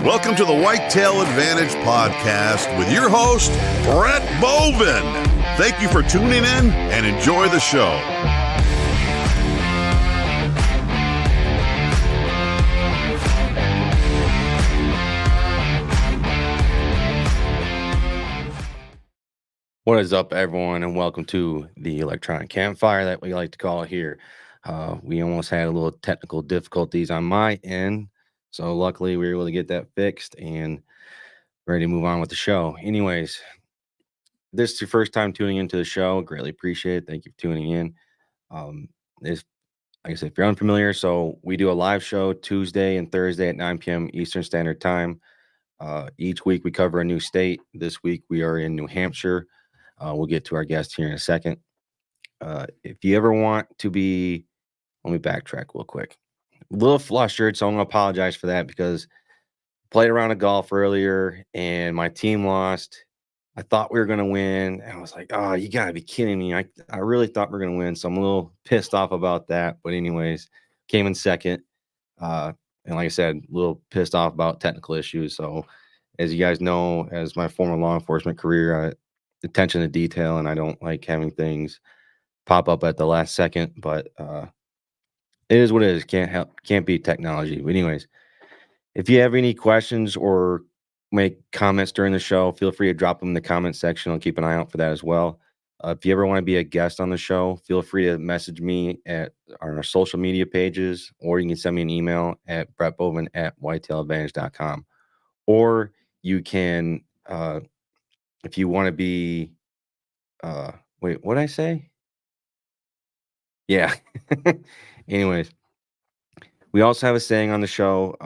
Welcome to the Whitetail Advantage Podcast with your host, Brett Bovin. Thank you for tuning in and enjoy the show. What is up, everyone, and welcome to the electronic campfire that we like to call here. We almost had a little technical difficulties on my end, so luckily we were able to get that fixed and ready to move on with the show. Anyways, this is your first time tuning into the show. Greatly appreciate it. Thank you for tuning in. Like I said, if you're unfamiliar, so we do a live show Tuesday and Thursday at 9 p.m. Eastern Standard Time. Each week we cover a new state. This week we are in New Hampshire. We'll get to our guest here in a second. If you ever want to be, let me backtrack real quick. A little flustered, so I'm going to apologize for that because I played a round of golf earlier and my team lost. I thought we were going to win. And I was like, oh, you got to be kidding me. I really thought we were going to win, so I'm a little pissed off about that. But anyways, came in second. And like I said, a little pissed off about technical issues. So as you guys know, as my former law enforcement career, attention to detail, and I don't like having things pop up at the last second, but it is what it is. Can't beat technology. But anyways, if you have any questions or make comments during the show, feel free to drop them in the comment section. I'll keep an eye out for that as well. If you ever want to be a guest on the show, feel free to message me on our social media pages, or you can send me an email at brettbovin@whitetailadvantage.com. Or you can, if you want to be, wait, what did I say? Yeah. Anyways, we also have a saying on the show,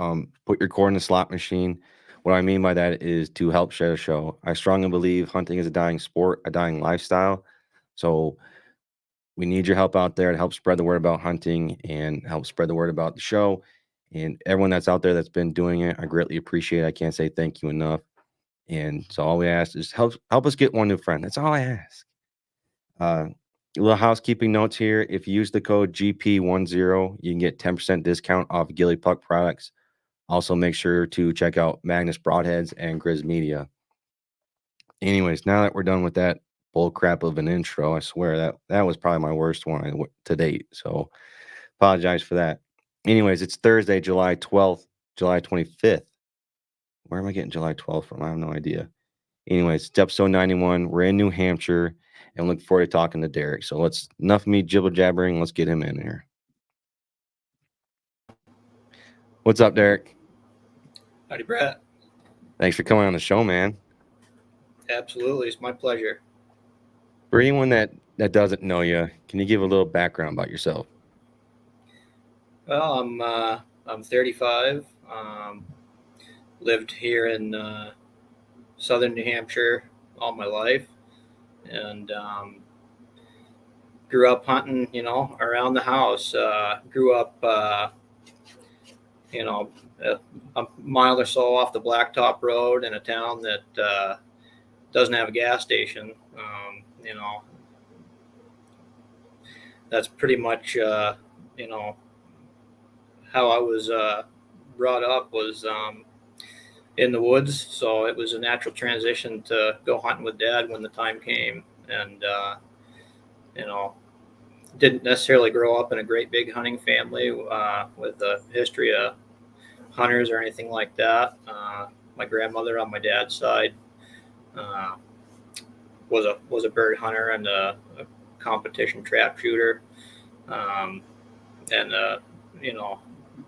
put your core in the slot machine. What I mean by that is to help share the show. I strongly believe hunting is a dying sport, a dying lifestyle. So we need your help out there to help spread the word about hunting and help spread the word about the show. And everyone that's out there that's been doing it, I greatly appreciate it. I can't say thank you enough. And so all we ask is help us get one new friend. That's all I ask. Little housekeeping notes here. If you use the code GP10, you can get 10% discount off Gilly Puck products. Also, make sure to check out MAGNUS Broadheads and Grizz Media. Anyways, now that we're done with that bull crap of an intro, I swear that was probably my worst one to date. So apologize for that. Anyways, it's Thursday, July 12th, July 25th. Where am I getting July 12th from? I have no idea. Anyways, it's episode 91. We're in New Hampshire and look forward to talking to Derek. So enough of me jibber jabbering. Let's get him in here. What's up, Derek? Howdy, Brett. Thanks for coming on the show, man. Absolutely. It's my pleasure. For anyone that doesn't know you, can you give a little background about yourself? Well, I'm 35. Lived here in southern New Hampshire all my life, and grew up hunting, around the house. Grew up, a mile or so off the Blacktop Road in a town that doesn't have a gas station. That's pretty much, how I was brought up was in the woods. So it was a natural transition to go hunting with Dad when the time came. And, didn't necessarily grow up in a great big hunting family with a history of hunters or anything like that. My grandmother on my dad's side was a bird hunter and a competition trap shooter, and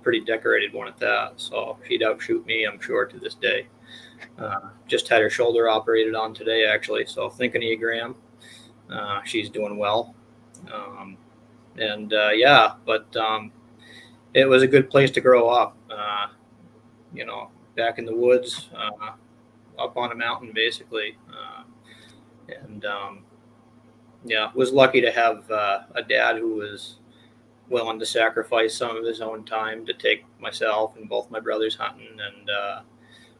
pretty decorated one at that. So she'd outshoot me, I'm sure, to this day. Just had her shoulder operated on today, actually. So thinking of you, Graham. She's doing well. But it was a good place to grow up. Back in the woods, up on a mountain, basically. Was lucky to have a dad who was willing to sacrifice some of his own time to take myself and both my brothers hunting. And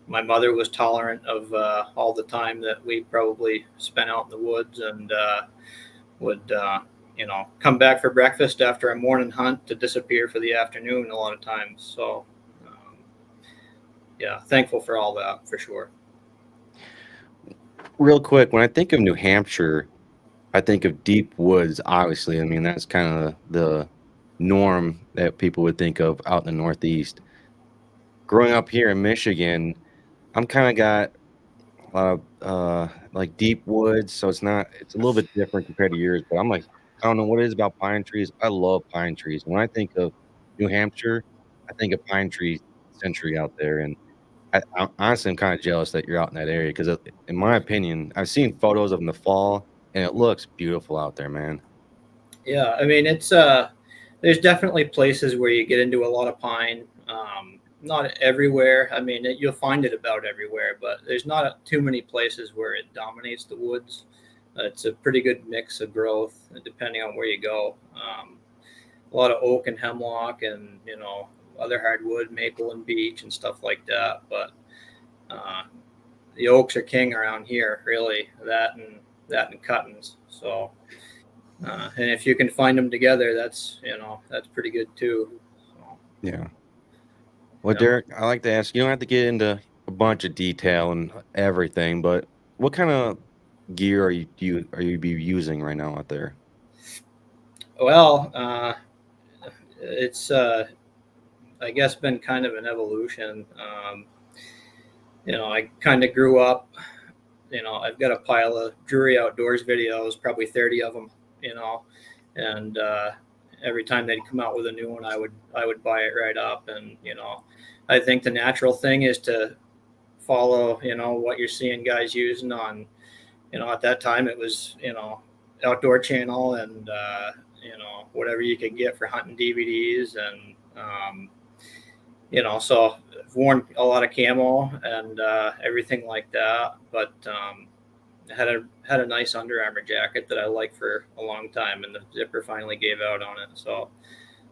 my mother was tolerant of all the time that we probably spent out in the woods, and would come back for breakfast after a morning hunt to disappear for the afternoon a lot of times. So yeah, thankful for all that for sure. Real quick, when I think of New Hampshire, I think of deep woods, obviously. I mean, that's kind of the norm that people would think of out in the Northeast. Growing up here in Michigan, I'm kind of got a lot of like deep woods, so it's a little bit different compared to yours, but I'm like, I don't know what it is about pine trees. I love pine trees. When I think of New Hampshire, I think of pine tree century out there, and I honestly am kind of jealous that you're out in that area because, in my opinion, I've seen photos of in the fall, and it looks beautiful out there, man. Yeah, I mean, it's there's definitely places where you get into a lot of pine. Not everywhere. I mean, you'll find it about everywhere, but there's not too many places where it dominates the woods. It's a pretty good mix of growth, depending on where you go. A lot of oak and hemlock, and other hardwood, maple and beech and stuff like that. But the oaks are king around here, really. That and cuttings. So. And if you can find them together, that's pretty good too. So, Yeah. Well, Derek, I like to ask, you don't have to get into a bunch of detail and everything, but what kind of gear are you be using right now out there? well, it's I guess been kind of an evolution. I kind of grew up. I've got a pile of Drury Outdoors videos, probably 30 of them. And every time they'd come out with a new one, I would buy it right up. And I think the natural thing is to follow what you're seeing guys using on at that time it was Outdoor Channel and whatever you could get for hunting DVDs. And so I've worn a lot of camo and everything like that, but had a nice Under Armour jacket that I liked for a long time, and the zipper finally gave out on it. So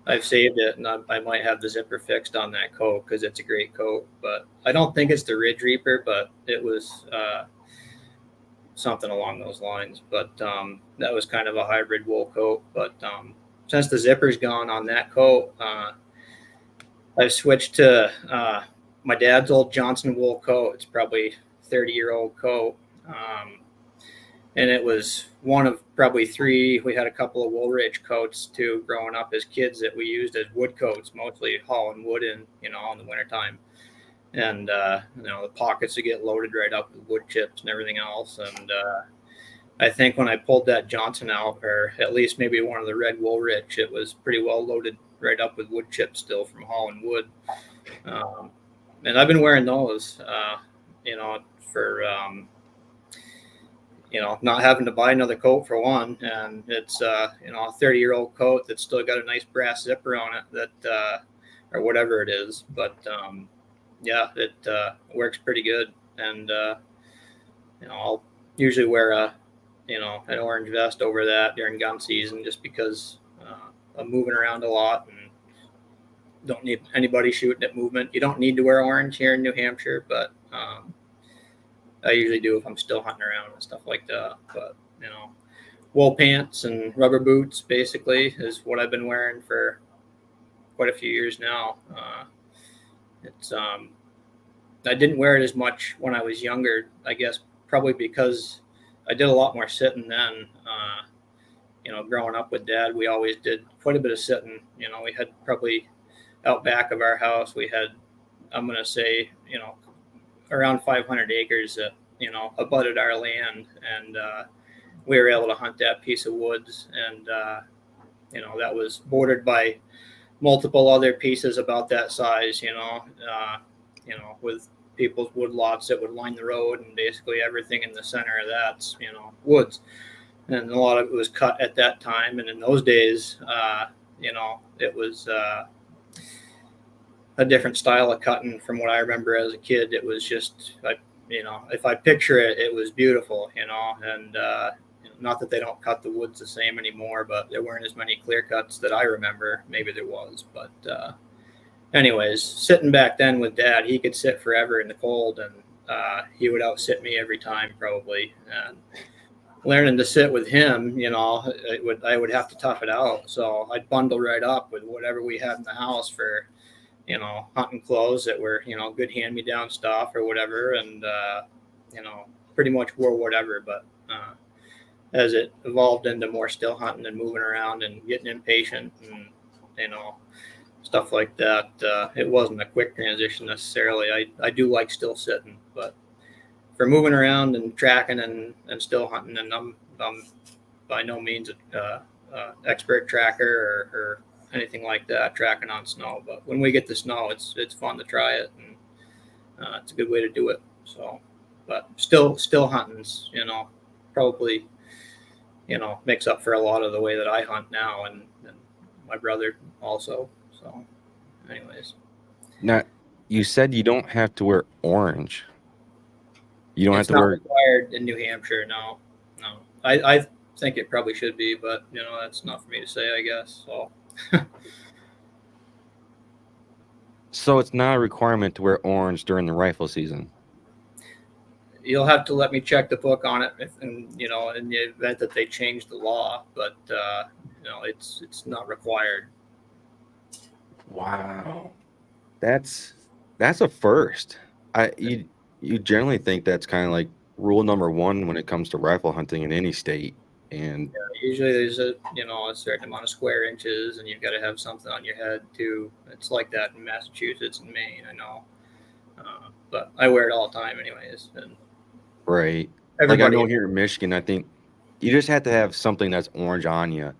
I've saved it, and I might have the zipper fixed on that coat because it's a great coat. But I don't think it's the Ridge Reaper, but it was something along those lines. But that was kind of a hybrid wool coat. But since the zipper's gone on that coat, I've switched to my dad's old Johnson wool coat. It's probably 30-year-old coat. And it was one of probably three. We had a couple of Woolrich coats too growing up as kids that we used as wood coats, mostly hauling wood in the wintertime. And the pockets would get loaded right up with wood chips and everything else. And I think when I pulled that Johnson out, or at least maybe one of the red Woolrich, it was pretty well loaded right up with wood chips still from hauling wood. And I've been wearing those for not having to buy another coat for one. And it's, a 30-year-old coat that's still got a nice brass zipper on it that, or whatever it is. But, it works pretty good. And, I'll usually wear an orange vest over that during gun season just because I'm moving around a lot and don't need anybody shooting at movement. You don't need to wear orange here in New Hampshire, but, I usually do if I'm still hunting around and stuff like that. But, wool pants and rubber boots basically is what I've been wearing for quite a few years now. I didn't wear it as much when I was younger, I guess, probably because I did a lot more sitting then. Growing up with Dad, we always did quite a bit of sitting. We had probably out back of our house, we had, I'm going to say, around 500 acres that abutted our land, and we were able to hunt that piece of woods, and that was bordered by multiple other pieces about that size, with people's wood lots that would line the road, and basically everything in the center of that's woods, and a lot of it was cut at that time. And in those days it was a different style of cutting from what I remember as a kid. It was just, if I picture it, it was beautiful, and not that they don't cut the woods the same anymore, but there weren't as many clear cuts that I remember. Maybe there was, but anyways, sitting back then with Dad, he could sit forever in the cold, and he would outsit me every time probably. And learning to sit with him, I would have to tough it out. So I'd bundle right up with whatever we had in the house for hunting clothes that were, good hand-me-down stuff or whatever. And, pretty much wore whatever. But as it evolved into more still hunting and moving around and getting impatient and, stuff like that, it wasn't a quick transition necessarily. I do like still sitting, but for moving around and tracking and still hunting, and I'm by no means a expert tracker or anything like that, tracking on snow. But when we get the snow, it's fun to try it, and it's a good way to do it. So, but still hunting's, probably, makes up for a lot of the way that I hunt now, and my brother also. So, anyways. Now, you said you don't have to wear orange. You don't have to wear. It's not required in New Hampshire. No. I think it probably should be, but that's not for me to say, I guess. So. So it's not a requirement to wear orange during the rifle season. You'll have to let me check the book on it, in the event that they change the law. But it's not required. Wow, that's a first. You generally think that's kind of like rule number one when it comes to rifle hunting in any state. And usually there's a certain amount of square inches, and you've got to have something on your head too. It's like that in Massachusetts and Maine, I know. But I wear it all the time anyways. And right. Like I know here in Michigan, I think you just have to have something that's orange on you.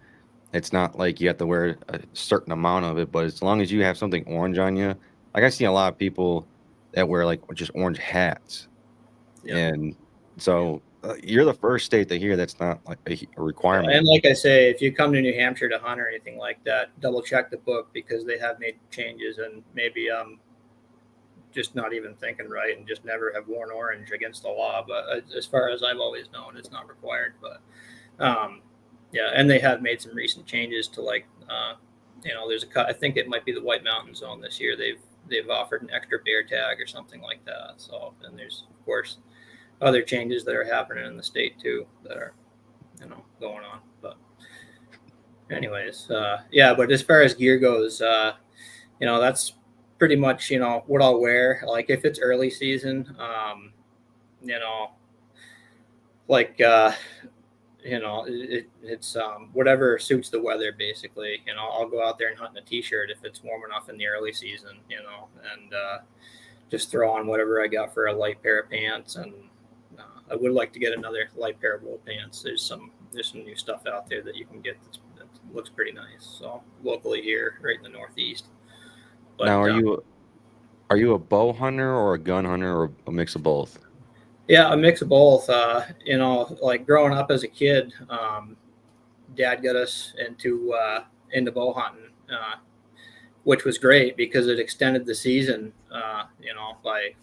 It's not like you have to wear a certain amount of it, but as long as you have something orange on you, like I see a lot of people that wear like just orange hats. Yeah. And so you're the first state to hear that's not like a requirement. And like I say, if you come to New Hampshire to hunt or anything like that, double check the book, because they have made changes, and maybe just not even thinking right and just never have worn orange against the law. But as far as I've always known, it's not required. But yeah, and they have made some recent changes to there's I think it might be the White Mountain Zone this year. They've offered an extra bear tag or something like that. So, and there's of course other changes that are happening in the state too that are going on. But anyways, yeah. But as far as gear goes, that's pretty much what I'll wear. Like if it's early season, it's whatever suits the weather basically. I'll go out there and hunt in a t-shirt if it's warm enough in the early season, and just throw on whatever I got for a light pair of pants. And I would like to get another light pair of wool pants. There's some new stuff out there that you can get that looks pretty nice. So locally here, right in the Northeast. But, now, are you a bow hunter or a gun hunter or a mix of both? Yeah, a mix of both. Like growing up as a kid, Dad got us into bow hunting, which was great because it extended the season, by,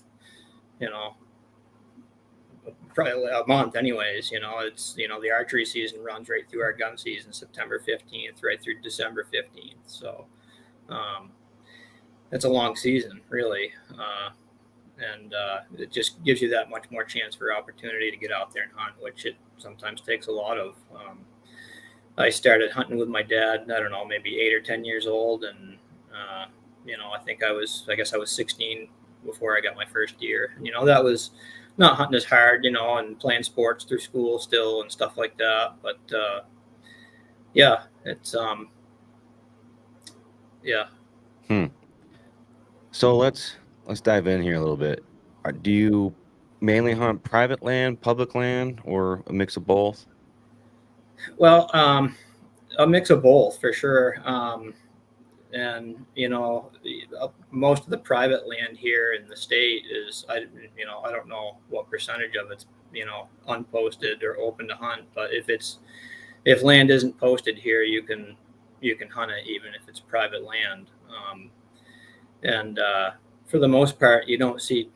probably a month anyways. It's, the archery season runs right through our gun season, September 15th, right through December 15th. So it's a long season, really. And it just gives you that much more chance for opportunity to get out there and hunt, which it sometimes takes a lot of. I started hunting with my dad, I don't know, maybe 8 or 10 years old. And, I guess I was 16 before I got my first deer. That was not hunting as hard, and playing sports through school still and stuff like that. But, yeah, it's, yeah. So let's dive in here a little bit. Do you mainly hunt private land, public land, or a mix of both? Well, a mix of both for sure. And most of the private land here in the state is, I don't know what percentage of it's, unposted or open to hunt. But if land isn't posted here, you can hunt it even if it's private land. And for the most part, you don't see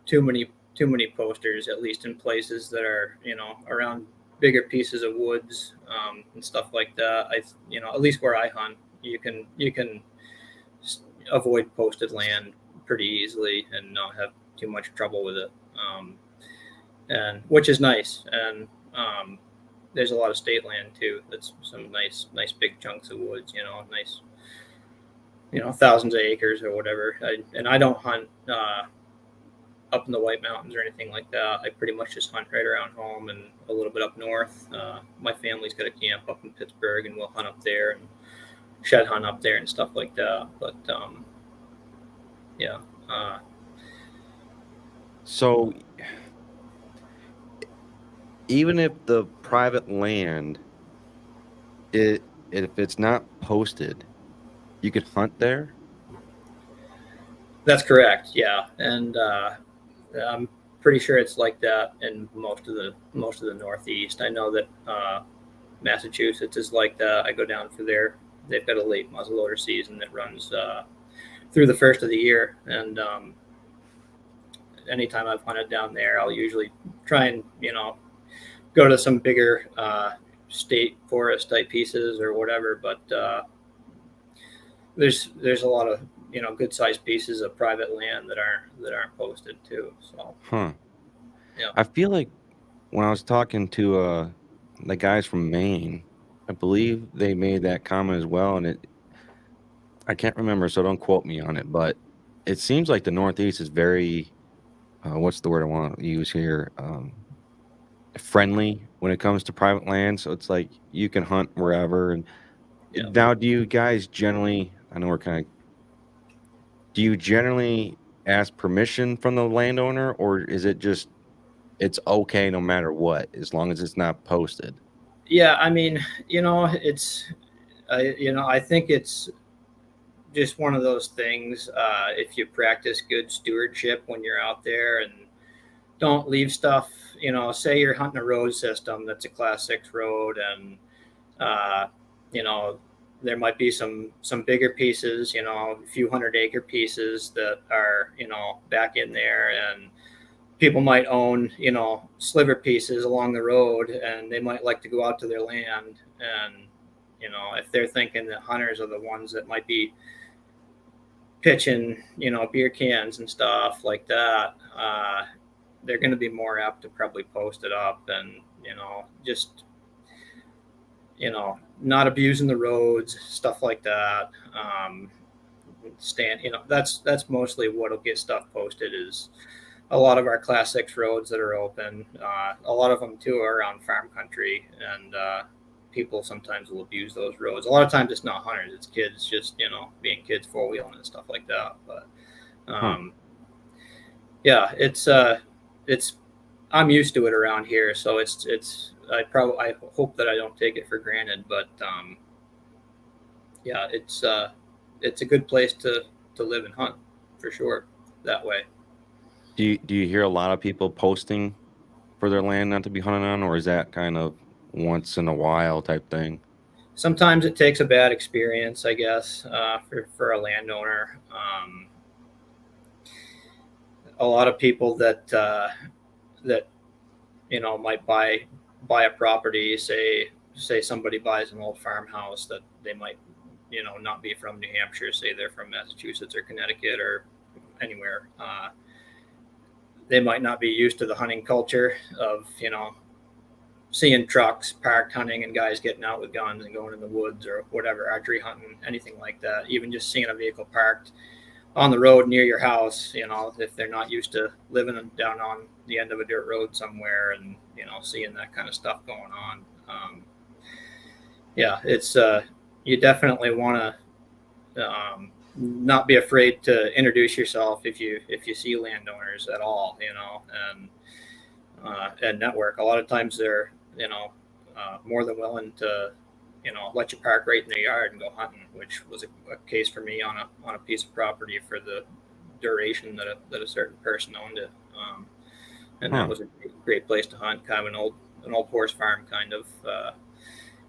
too many posters, at least in places that are, around bigger pieces of woods, and stuff like that. At least where I hunt, you can avoid posted land pretty easily and not have too much trouble with it. And which is nice. And there's a lot of state land too. That's some nice big chunks of woods, nice thousands of acres or whatever. I don't hunt up in the White Mountains or anything like that. I pretty much just hunt right around home and a little bit up north. My family's got a camp up in Pittsburgh, and we'll hunt up there and shed hunt up there and stuff like that. But yeah. So even if the private land, if it's not posted, you could hunt there? That's correct. Yeah. And I'm pretty sure it's like that in most of the Northeast. I know that Massachusetts is like that. I go down for there. They've got a late muzzleloader season that runs through the first of the year. And anytime I've hunted down there, I'll usually try and, go to some bigger state forest type pieces or whatever. But there's a lot of, good sized pieces of private land that aren't posted too. So, yeah. I feel like when I was talking to the guys from Maine, I believe they made that comment as well, and I can't remember, so don't quote me on it, but it seems like the Northeast is very, what's the word I want to use here? Friendly when it comes to private land. So it's like you can hunt wherever. And now, do you guys generally, I know do you generally ask permission from the landowner, or is it just, it's okay no matter what, as long as it's not posted? Yeah. I mean, I think it's just one of those things. If you practice good stewardship when you're out there and don't leave stuff, say you're hunting a road system that's a Class 6 road, and there might be some bigger pieces, a few 100-acre pieces that are, back in there, and people might own, sliver pieces along the road, and they might like to go out to their land. And, if they're thinking that hunters are the ones that might be pitching, beer cans and stuff like that, they're going to be more apt to probably post it up and, just, not abusing the roads, stuff like that. That's mostly what'll get stuff posted is a lot of our Class 6 roads that are open. A lot of them too are around farm country, and people sometimes will abuse those roads. A lot of times it's not hunters, it's kids just, being kids four-wheeling and stuff like that. But yeah, it's I'm used to it around here, so I hope that I don't take it for granted, but yeah, it's a good place to live and hunt for sure that way. Do you hear a lot of people posting for their land not to be hunted on, or is that kind of once in a while type thing? Sometimes it takes a bad experience, I guess, for a landowner. A lot of people that might buy a property, say somebody buys an old farmhouse that they might, not be from New Hampshire, say they're from Massachusetts or Connecticut or anywhere. They might not be used to the hunting culture of, seeing trucks parked hunting and guys getting out with guns and going in the woods or whatever, archery hunting, anything like that. Even just seeing a vehicle parked on the road near your house, if they're not used to living down on the end of a dirt road somewhere and, seeing that kind of stuff going on. Yeah, it's, you definitely want to not be afraid to introduce yourself if you see landowners at all, and network. A lot of times they're, more than willing to, let you park right in their yard and go hunting, which was a case for me on a piece of property for the duration that a certain person owned it. And that was a great place to hunt, kind of an old horse farm kind of,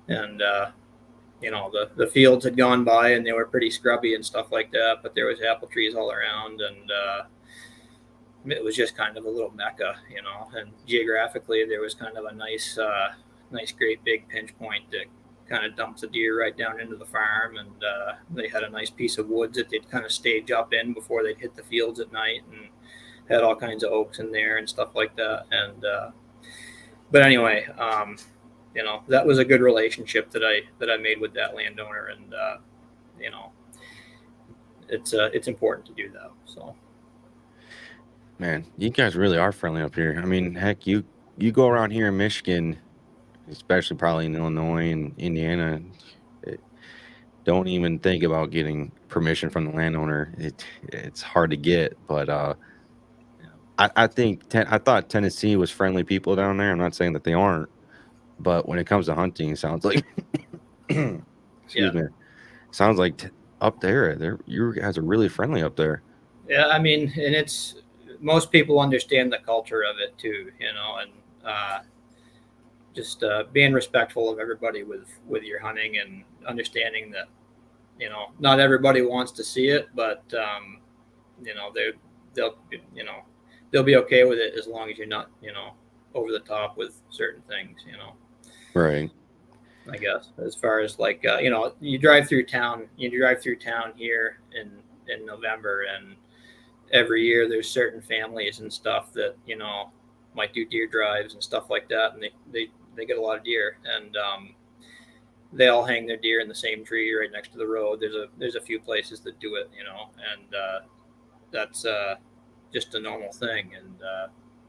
and the fields had gone by and they were pretty scrubby and stuff like that, but there was apple trees all around, and it was just kind of a little mecca, and geographically there was kind of a nice great big pinch point that kind of dumps the deer right down into the farm, and they had a nice piece of woods that they'd kind of stage up in before they'd hit the fields at night, and had all kinds of oaks in there and stuff like that. And but anyway, that was a good relationship that I made with that landowner, and it's important to do that. So, Man, you guys really are friendly up here. I mean, heck, you go around here in Michigan, especially probably in Illinois and Indiana, don't even think about getting permission from the landowner. It's hard to get, but I think I thought Tennessee was friendly people down there. I'm not saying that they aren't, but when it comes to hunting, it sounds like excuse me, sounds like up there, you guys are really friendly up there. Yeah, I mean, and it's most people understand the culture of it too, you know, and just being respectful of everybody with your hunting and understanding that, you know, not everybody wants to see it, but you know, they'll be okay with it as long as you're not, you know, over the top with certain things, you know. Right. I guess as far as like you know, you drive through town here in November, and every year there's certain families and stuff that, you know, might do deer drives and stuff like that, and they get a lot of deer, and they all hang their deer in the same tree right next to the road. There's a few places that do it, you know, and that's just a normal thing. And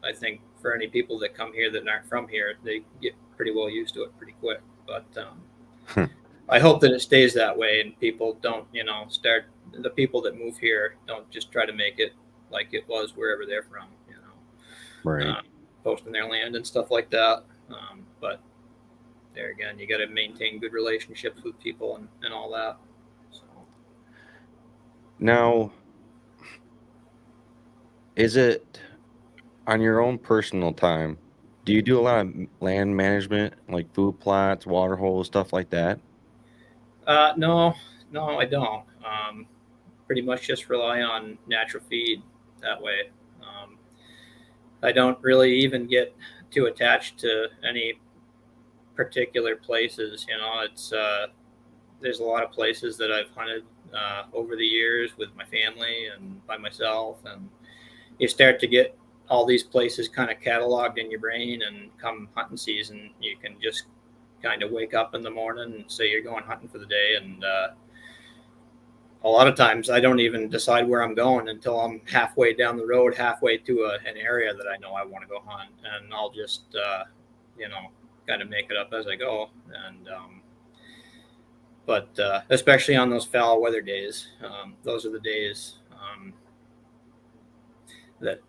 I think for any people that come here that aren't from here, they get pretty well used to it pretty quick. But I hope that it stays that way, and people don't, you know, the people that move here don't just try to make it like it was wherever they're from, you know, Right. Posting their land and stuff like that. But there again, you got to maintain good relationships with people and all that. So. Now, is it on your own personal time? Do you do a lot of land management, like food plots, water holes, stuff like that? No, I don't. Pretty much just rely on natural feed that way. I don't really even get too attached to any particular places. You know, it's there's a lot of places that I've hunted over the years with my family and by myself, and you start to get all these places kind of cataloged in your brain, and come hunting season, you can just kind of wake up in the morning and say you're going hunting for the day. And a lot of times I don't even decide where I'm going until I'm halfway down the road, halfway to an area that I know I want to go hunt, and I'll just you know, kind of make it up as I go. And but especially on those foul weather days, those are the days that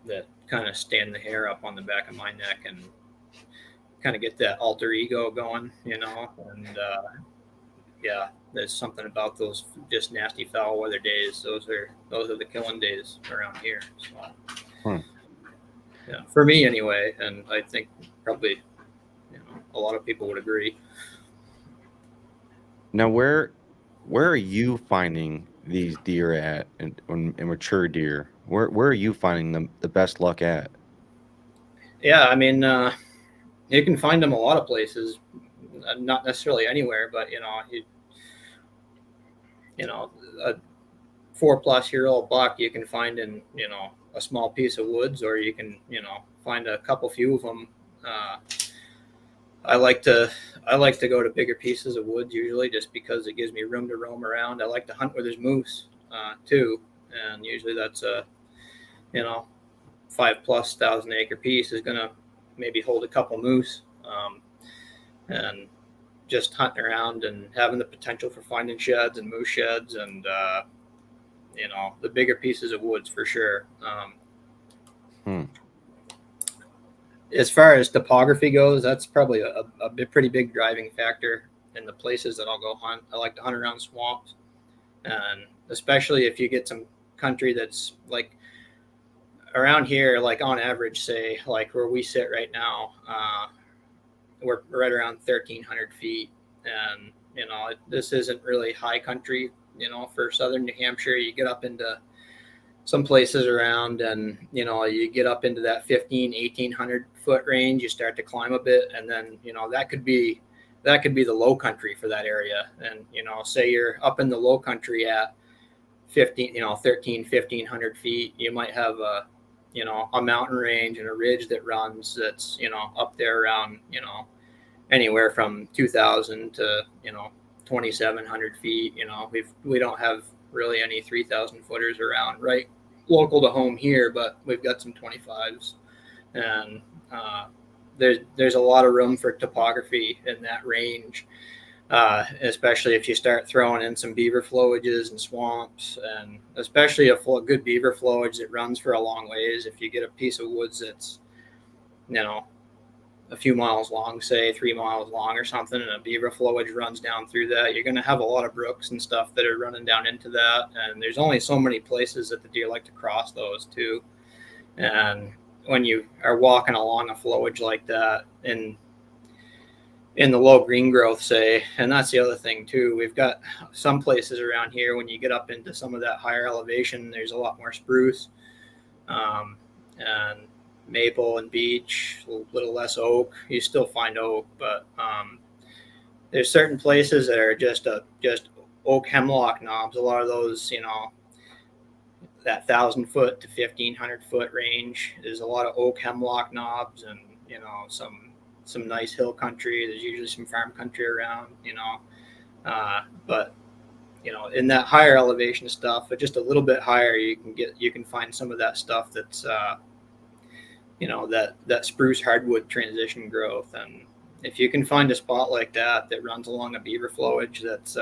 kind of stand the hair up on the back of my neck and kind of get that alter ego going, you know. And yeah, there's something about those just nasty foul weather days. Those are the killing days around here. So yeah, for me anyway, and I think probably, you know, a lot of people would agree. Now, where are you finding these deer at, and mature deer? Where are you finding the best luck at? Yeah, I mean, you can find them a lot of places, not necessarily anywhere, but you know, a 4+ year old buck you can find in, you know, a small piece of woods, or you can, you know, find a few of them. I like to go to bigger pieces of woods usually, just because it gives me room to roam around. I like to hunt where there's moose too, and usually that's a, you know, 5+ thousand acre piece is gonna maybe hold a couple moose, and just hunting around and having the potential for finding sheds and moose sheds, and you know, the bigger pieces of woods for sure. As far as topography goes, that's probably a pretty big driving factor in the places that I'll go hunt. I like to hunt around swamps, and especially if you get some country that's like around here, like on average, say like where we sit right now, we're right around 1,300 feet. And, you know, this isn't really high country, you know, for southern New Hampshire. You get up into some places around, and, you know, you get up into that 1,800 foot range, you start to climb a bit. And then, you know, that could be the low country for that area. And, you know, say you're up in the low country at 1,500 feet, you might have a mountain range and a ridge that runs that's, you know, up there around, you know, anywhere from 2,000 to, you know, 2,700 feet. You know, we don't have really any 3,000 footers around, right local to home here, but we've got some 25s, and there's a lot of room for topography in that range, especially if you start throwing in some beaver flowages and swamps, and especially a good beaver flowage that runs for a long ways. If you get a piece of woods that's, a few miles long, say 3 miles long or something, and a beaver flowage runs down through that, you're going to have a lot of brooks and stuff that are running down into that. And there's only so many places that the deer like to cross those too. And when you are walking along a flowage like that in the low green growth, say, and that's the other thing too, we've got some places around here, when you get up into some of that higher elevation, there's a lot more spruce, and maple and beech, a little less oak. You still find oak, but there's certain places that are just oak hemlock knobs. A lot of those, that 1,000 foot to 1,500 foot range, there's a lot of oak hemlock knobs, and some nice hill country. There's usually some farm country around, but in that higher elevation stuff, but just a little bit higher, you can find some of that stuff that's that spruce hardwood transition growth. And if you can find a spot like that runs along a beaver flowage that's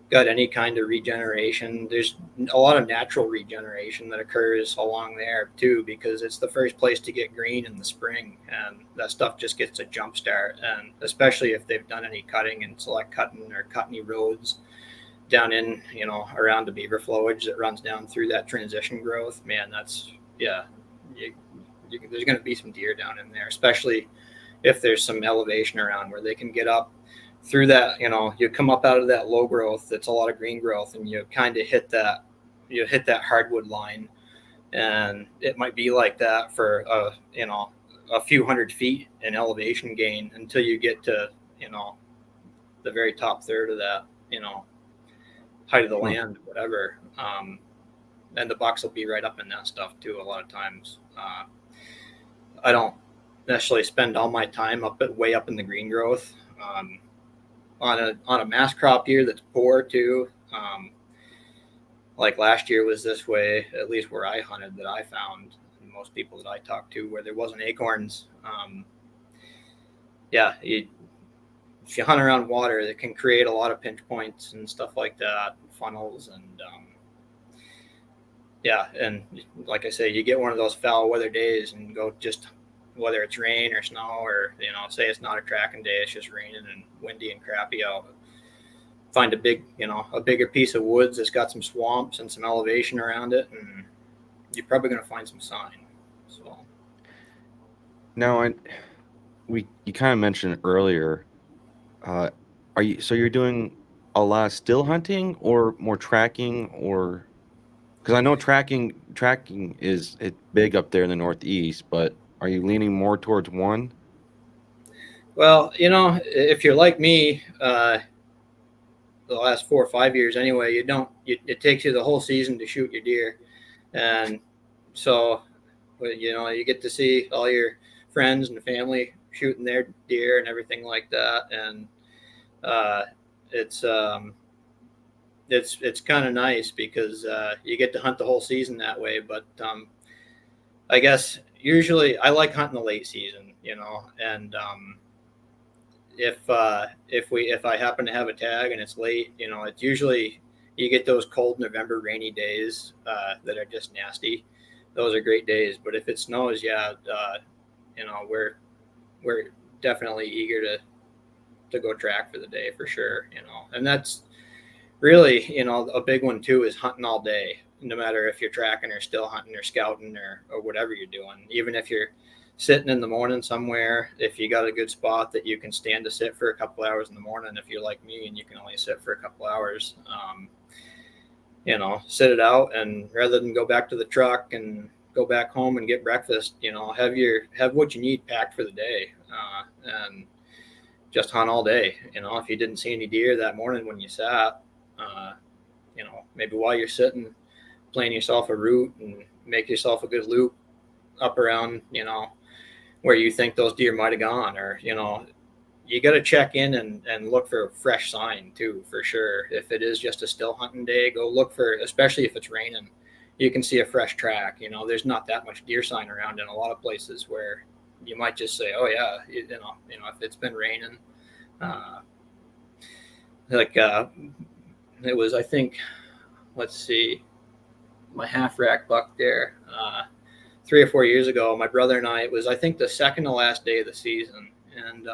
got any kind of regeneration, there's a lot of natural regeneration that occurs along there too, because it's the first place to get green in the spring, and that stuff just gets a jump start. And especially if they've done any cutting and select cutting or cut any roads down in, around the beaver flowage that runs down through that transition growth, man, that's, there's going to be some deer down in there, especially if there's some elevation around where they can get up through that. You come up out of that low growth, that's a lot of green growth, and you kind of hit that hardwood line, and it might be like that for a few hundred feet in elevation gain until you get to the very top third of that height of the land, whatever. And the bucks will be right up in that stuff too a lot of times. I don't necessarily spend all my time way up in the green growth. On a mass crop deer that's poor too. Like last year was this way, at least where I hunted, that I found, and most people that I talked to, where there wasn't acorns. If you hunt around water, it can create a lot of pinch points and stuff like that, funnels, and and like I say, you get one of those foul weather days and go, just whether it's rain or snow, or say it's not a tracking day, it's just raining and windy and crappy out, find a bigger piece of woods that's got some swamps and some elevation around it, and you're probably going to find some sign. So now, you kind of mentioned earlier, you're doing a lot of still hunting or more tracking, or because I know tracking is big up there in the Northeast, but are you leaning more towards one? Well, if you're like me, the last 4 or 5 years anyway, it takes you the whole season to shoot your deer. And so, you get to see all your friends and family shooting their deer and everything like that. And it's kind of nice because you get to hunt the whole season that way. But I guess usually I like hunting the late season, and if I happen to have a tag and it's late, it's usually, you get those cold November rainy days that are just nasty. Those are great days. But if it snows, we're definitely eager to go track for the day for sure, and that's really, a big one too, is hunting all day, no matter if you're tracking or still hunting or scouting or whatever you're doing. Even if you're sitting in the morning somewhere, if you got a good spot that you can stand to sit for a couple hours in the morning, if you're like me and you can only sit for a couple hours, sit it out, and rather than go back to the truck and go back home and get breakfast, have what you need packed for the day, and just hunt all day. If you didn't see any deer that morning when you sat, maybe while you're sitting, plan yourself a route and make yourself a good loop up around, where you think those deer might have gone, or, you got to check in and look for a fresh sign too, for sure. If it is just a still hunting day, go look for, especially if it's raining, you can see a fresh track. There's not that much deer sign around in a lot of places where you might just say, oh yeah, if it's been raining, it was, I think, let's see, my half rack buck there, 3 or 4 years ago, my brother and I, it was, I think, the second to last day of the season. And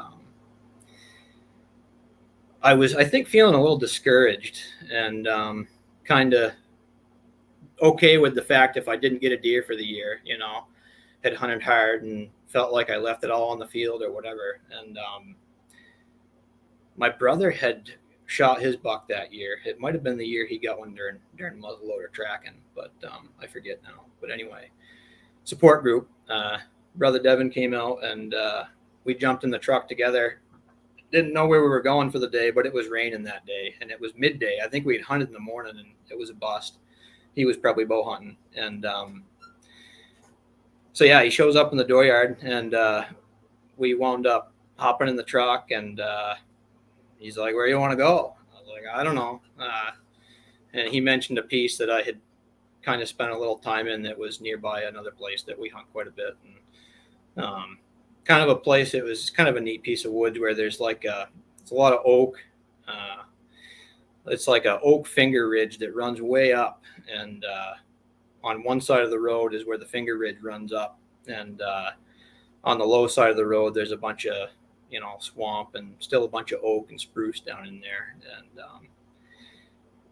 I was, I think, feeling a little discouraged and kind of okay with the fact if I didn't get a deer for the year, had hunted hard and felt like I left it all on the field or whatever. And my brother had shot his buck that year. It might have been the year he got one during muzzleloader tracking, but I forget now. But anyway, support group, brother Devin came out and we jumped in the truck together. Didn't know where we were going for the day, but it was raining that day and it was midday. I think we had hunted in the morning and it was a bust. He was probably bow hunting. And so yeah, he shows up in the dooryard and we wound up hopping in the truck and he's like, where do you want to go? I was like, I don't know. And he mentioned a piece that I had kind of spent a little time in that was nearby another place that we hunt quite a bit. And kind of a place, it was kind of a neat piece of woods where there's like it's a lot of oak. It's like a oak finger ridge that runs way up. And on one side of the road is where the finger ridge runs up. And on the low side of the road, there's a bunch of, swamp and still a bunch of oak and spruce down in there. And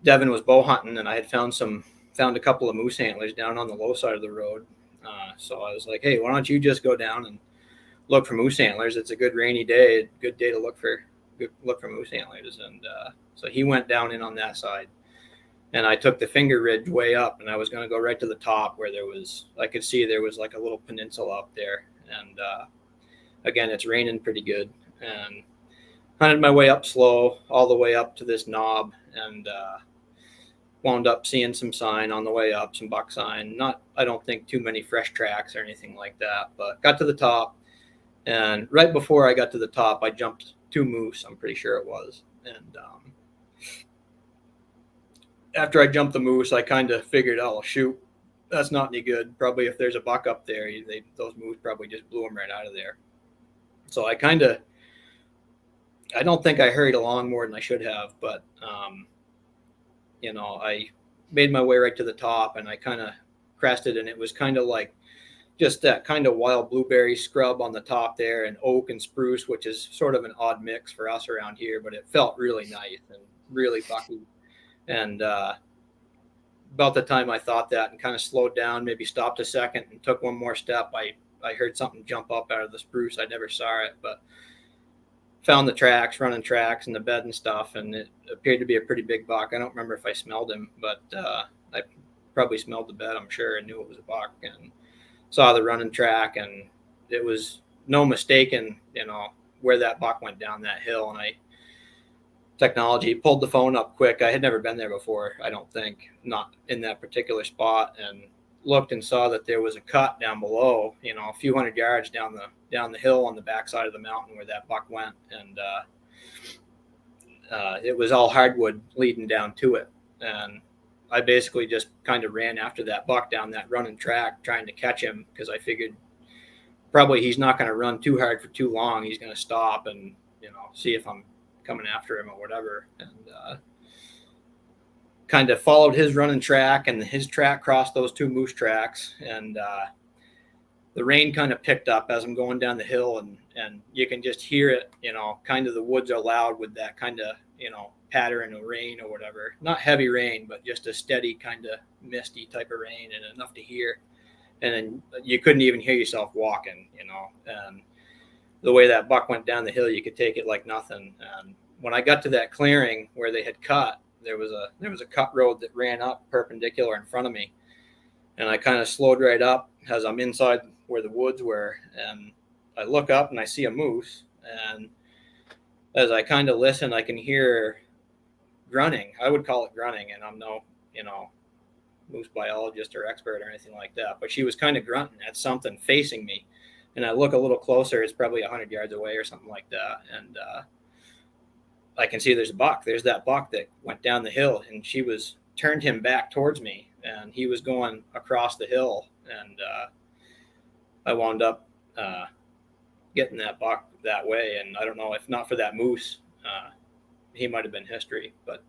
Devin was bow hunting and I had found a couple of moose antlers down on the low side of the road. So I was like, hey, why don't you just go down and look for moose antlers? It's a good rainy day, good day to look for moose antlers. And so he went down in on that side and I took the finger ridge way up and I was going to go right to the top where I could see there was like a little peninsula up there. And again, it's raining pretty good and hunted my way up slow all the way up to this knob and wound up seeing some sign on the way up, some buck sign. I don't think too many fresh tracks or anything like that, but got to the top. And right before I got to the top, I jumped 2 moose, I'm pretty sure it was. And after I jumped the moose, I kind of figured, oh, shoot, that's not any good. Probably if there's a buck up there, those moose probably just blew them right out of there. So I don't think I hurried along more than I should have, but I made my way right to the top and I kind of crested and it was kind of like just that kind of wild blueberry scrub on the top there and oak and spruce, which is sort of an odd mix for us around here, but it felt really nice and really bucky. And about the time I thought that and kind of slowed down, maybe stopped a second and took one more step, I heard something jump up out of the spruce. I never saw it, but found the tracks, running tracks and the bed and stuff. And it appeared to be a pretty big buck. I don't remember if I smelled him, but I probably smelled the bed, I'm sure, and knew it was a buck and saw the running track. And it was no mistaking, where that buck went down that hill. And technology pulled the phone up quick. I had never been there before, I don't think, not in that particular spot, and looked and saw that there was a cut down below, a few hundred yards down the hill on the backside of the mountain where that buck went. And it was all hardwood leading down to it. And I basically just kind of ran after that buck down that running track, trying to catch him because I figured probably he's not going to run too hard for too long. He's going to stop and, see if I'm coming after him or whatever. And kind of followed his running track, and his track crossed those 2 moose tracks. And the rain kind of picked up as I'm going down the hill, and you can just hear it, kind of the woods are loud with that kind of, pattern of rain or whatever. Not heavy rain, but just a steady kind of misty type of rain and enough to hear. And then you couldn't even hear yourself walking, and the way that buck went down the hill, you could take it like nothing. And when I got to that clearing where they had cut, there was a cut road that ran up perpendicular in front of me. And I kind of slowed right up as I'm inside where the woods were. And I look up and I see a moose. And as I kind of listen, I can hear grunting. I would call it grunting. And I'm no, moose biologist or expert or anything like that. But she was kind of grunting at something facing me. and I look a little closer, it's probably 100 yards away or something like that. And I can see there's a buck. There's that buck that went down the hill, and she was turned him back towards me, and he was going across the hill. And I wound up getting that buck that way. And I don't know, if not for that moose, he might have been history. But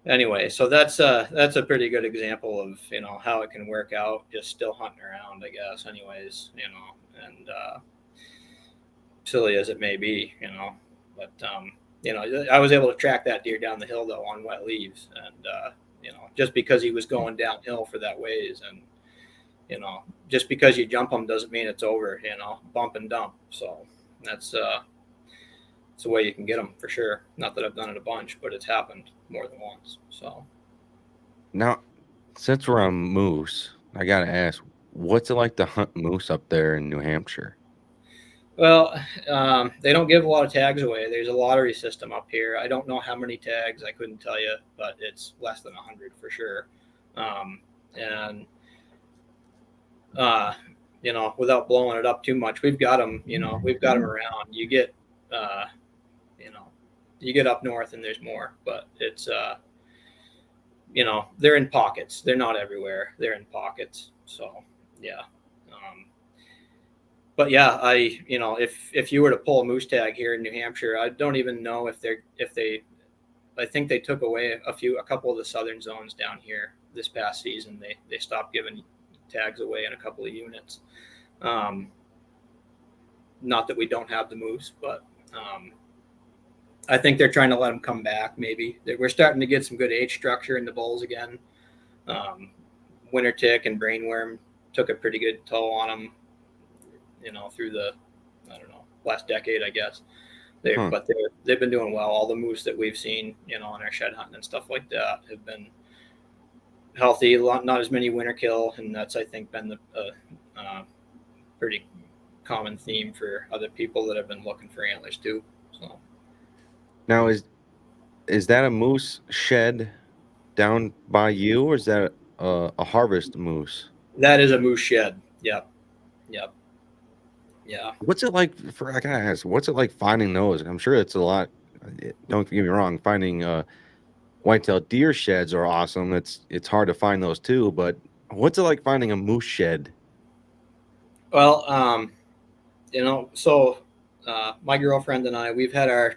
anyway, so that's a pretty good example of, how it can work out, just still hunting around, I guess, anyways, and silly as it may be, but I was able to track that deer down the hill though on wet leaves, and just because he was going downhill for that ways, and just because you jump him doesn't mean it's over, bump and dump. So that's it's a way you can get them for sure. Not that I've done it a bunch, but it's happened more than once. So Now, since we're on moose, I gotta ask, what's it like to hunt moose up there in New Hampshire? Well, they don't give a lot of tags away. There's a lottery system up here. I don't know how many tags. I couldn't tell you, but it's less than 100 for sure. And without blowing it up too much, we've got them. We've got them around. You get, you get up north and there's more, but it's, they're in pockets. They're not everywhere. They're in pockets. So yeah. But yeah, if you were to pull a moose tag here in New Hampshire, I don't even know if I think they took away a couple of the southern zones down here this past season. They stopped giving tags away in a couple of units. Not that we don't have the moose, but I think they're trying to let them come back. Maybe we're starting to get some good age structure in the bulls again. Winter tick and brainworm took a pretty good toll on them, through the, last decade, I guess. But they've been doing well. All the moose that we've seen, on our shed hunting and stuff like that have been healthy. Not as many winter kill, and that's, I think, been the pretty common theme for other people that have been looking for antlers too. So now, is that a moose shed down by you, or is that a harvest moose? That is a moose shed. Yep. Yeah. What's it like I gotta ask, what's it like finding those? I'm sure it's a lot. Don't get me wrong, finding whitetail deer sheds are awesome. It's hard to find those too, but what's it like finding a moose shed? Well, so my girlfriend and I, we've got a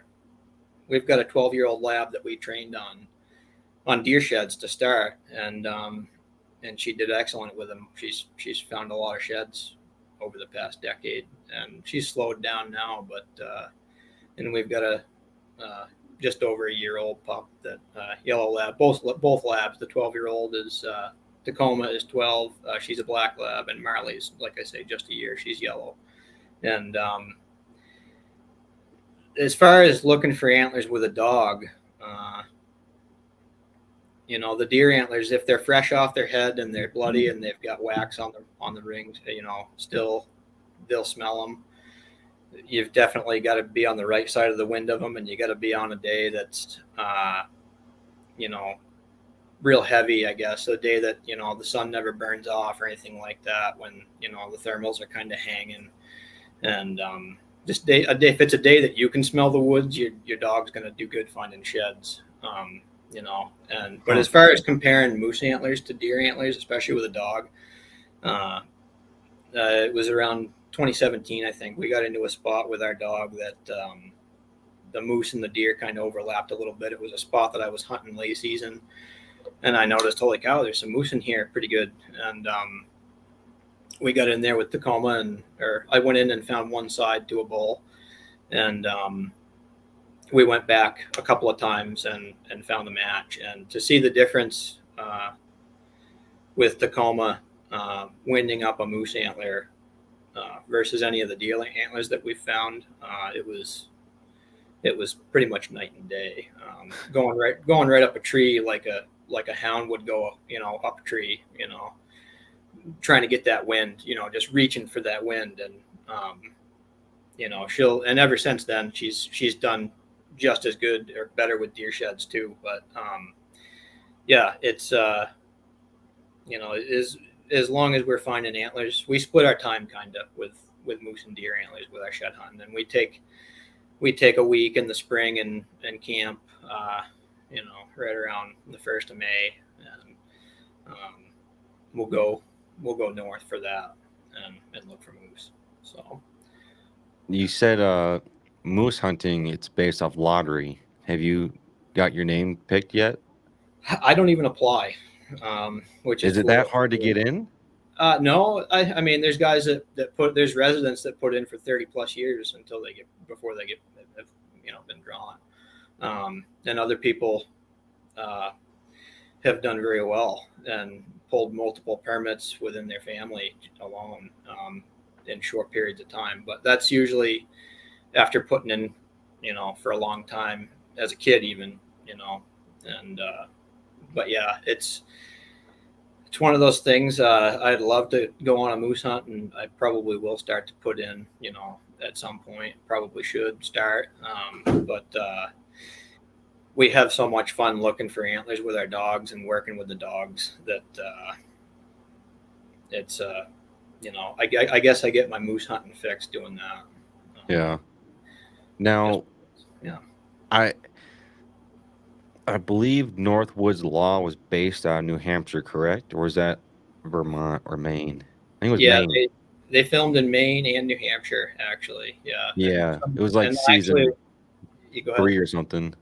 12-year-old lab that we trained on deer sheds to start, and she did excellent with them. She's found a lot of sheds over the past decade, and she's slowed down now, but and we've got a just over a year-old pup, that yellow lab. Both labs. The 12-year-old is Tacoma is 12. She's a black lab, and Marley's, like I say, just a year. She's yellow. And as far as looking for antlers with a dog, the deer antlers, if they're fresh off their head and they're bloody and they've got wax on the rings, still they'll smell them. You've definitely got to be on the right side of the wind of them, and you got to be on a day that's, real heavy, I guess. A day that, the sun never burns off or anything like that, when, the thermals are kind of hanging. And if it's a day that you can smell the woods, your dog's going to do good finding sheds. But as far as comparing moose antlers to deer antlers, especially with a dog, it was around 2017, I think. We got into a spot with our dog that the moose and the deer kind of overlapped a little bit. It was a spot that I was hunting late season, and I noticed, holy cow, there's some moose in here, pretty good. And we got in there with Tacoma, or I went in and found one side to a bull, and we went back a couple of times and found the match. And to see the difference with Tacoma winding up a moose antler versus any of the deer antlers that we've found, it was pretty much night and day. Going right up a tree like a hound would go, up a tree, trying to get that wind, just reaching for that wind. And and ever since then she's done just as good or better with deer sheds too. But it's it is as long as we're finding antlers, we split our time kind of with moose and deer antlers with our shed hunt. And we take a week in the spring and camp, right around the 1st of May, and we'll go north for that and look for moose. So You said moose hunting, it's based off lottery. Have you got your name picked yet? I don't even apply, which is it that hard to get in? No, I mean, there's guys there's residents that put in for 30 plus years before they get been drawn. And other people have done very well and pulled multiple permits within their family alone in short periods of time. But that's usually after putting in, for a long time as a kid even, and but yeah, it's one of those things. I'd love to go on a moose hunt, and I probably will start to put in, at some point. Probably should start. But we have so much fun looking for antlers with our dogs and working with the dogs that it's, I guess I get my moose hunting fix doing that. Yeah. Now, yeah. I believe Northwoods Law was based out of New Hampshire, correct? Or was that Vermont or Maine? I think it was Maine. They filmed in Maine and New Hampshire, actually. Yeah. Yeah. It was like season 3 or something.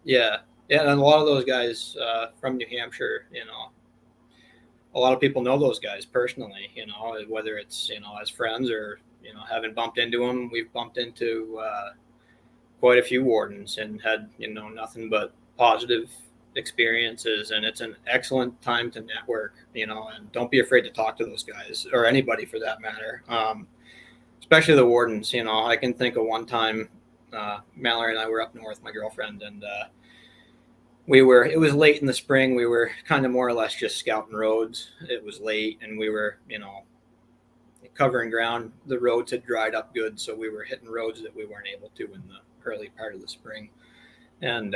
Yeah. Yeah. And a lot of those guys from New Hampshire, a lot of people know those guys personally, whether it's, as friends or, having bumped into them. We've bumped into quite a few wardens and had, nothing but positive experiences, and it's an excellent time to network, and don't be afraid to talk to those guys or anybody for that matter, especially the wardens. I can think of one time Mallory and I were up north, my girlfriend, and it was late in the spring. We were kind of more or less just scouting roads. It was late and we were covering ground. The roads had dried up good, so we were hitting roads that we weren't able to in the early part of the spring, and